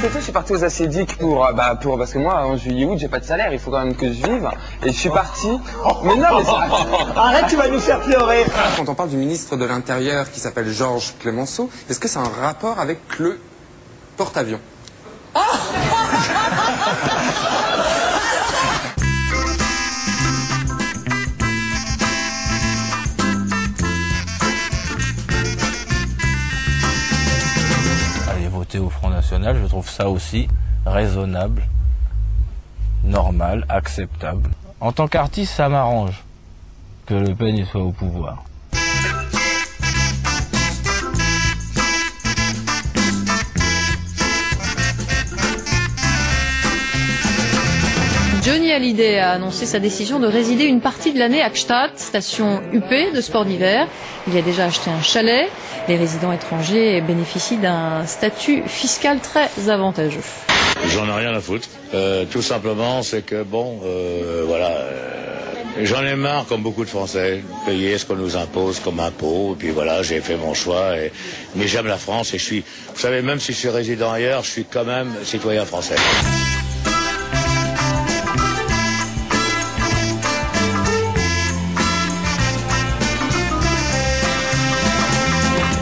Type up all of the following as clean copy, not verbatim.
côté, je suis parti aux Acédiques parce que moi, en juillet-août, j'ai pas de salaire, il faut quand même que je vive. Et je suis parti. Mais non, mais ça... Arrête, tu vas nous faire pleurer. Quand on parle du ministre de l'Intérieur qui s'appelle Georges Clemenceau, est-ce que c'est un rapport avec le porte-avions? Aller voter au Front National, je trouve ça aussi raisonnable, normal, acceptable. En tant qu'artiste, ça m'arrange que Le Pen y soit au pouvoir. Johnny Hallyday a annoncé sa décision de résider une partie de l'année à Gstaad, station UP de sport d'hiver. Il a déjà acheté un chalet. Les résidents étrangers bénéficient d'un statut fiscal très avantageux. J'en ai rien à foutre. Tout simplement, c'est que voilà. J'en ai marre, comme beaucoup de Français, de payer ce qu'on nous impose comme impôt. Et puis voilà, j'ai fait mon choix. Mais j'aime la France et je suis... Vous savez, même si je suis résident ailleurs, je suis quand même citoyen français.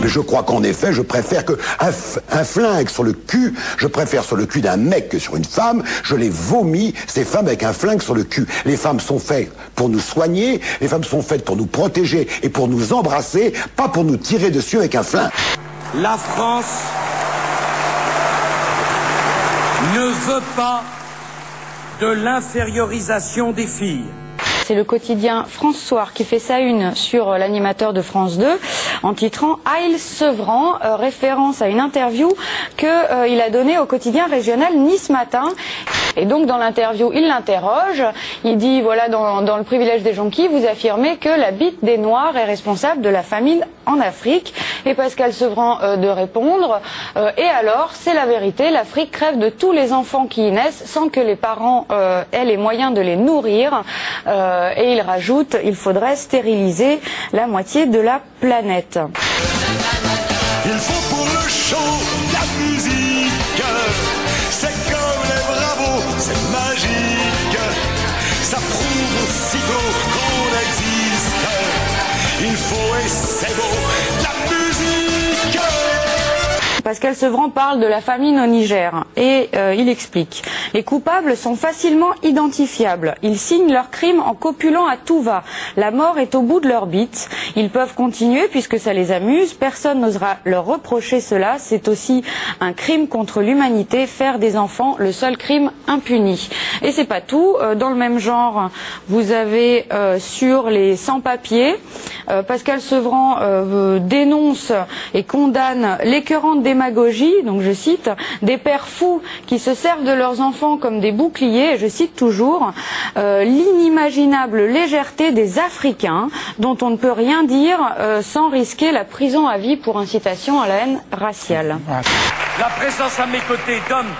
Mais je crois qu'en effet, je préfère un flingue sur le cul, je préfère sur le cul d'un mec que sur une femme. Je les vomis, ces femmes avec un flingue sur le cul. Les femmes sont faites pour nous soigner, les femmes sont faites pour nous protéger et pour nous embrasser, pas pour nous tirer dessus avec un flingue. La France ne veut pas de l'infériorisation des filles. C'est le quotidien France Soir qui fait sa une sur l'animateur de France 2 en titrant « Heil Sevran », référence à une interview qu'il a donnée au quotidien régional Nice Matin. Et donc dans l'interview, il l'interroge, il dit voilà dans le privilège des Jonquilles, vous affirmez que la bite des Noirs est responsable de la famine en Afrique. Et Pascal Sevran de répondre et alors c'est la vérité, l'Afrique crève de tous les enfants qui y naissent sans que les parents aient les moyens de les nourrir. Et il rajoute, il faudrait stériliser la moitié de la planète. Il faut pour le show la musique, c'est comme les bravos, c'est magique, ça prouve aussitôt qu'on existe, il faut et c'est beau, la musique. Pascal Sevran parle de la famine au Niger et il explique. Les coupables sont facilement identifiables. Ils signent leurs crimes en copulant à tout va. La mort est au bout de leur bite. Ils peuvent continuer puisque ça les amuse. Personne n'osera leur reprocher cela. C'est aussi un crime contre l'humanité. Faire des enfants, le seul crime impuni. Et c'est pas tout. Dans le même genre, vous avez sur les sans-papiers, Pascal Sevran dénonce et condamne l'écœurante démagogie, donc je cite, des pères fous qui se servent de leurs enfants comme des boucliers, et je cite toujours, l'inimaginable légèreté des Africains dont on ne peut rien dire sans risquer la prison à vie pour incitation à la haine raciale. La présence à mes côtés d'hommes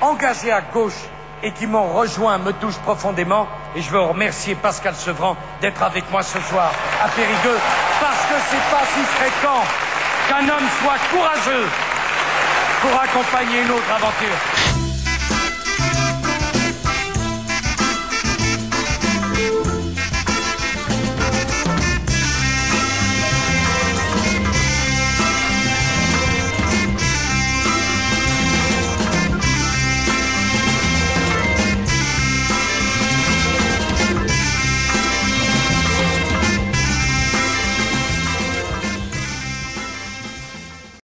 engagés à gauche et qui m'ont rejoint me touche profondément et je veux remercier Pascal Sevran d'être avec moi ce soir à Périgueux parce que c'est pas si fréquent qu'un homme soit courageux pour accompagner une autre aventure.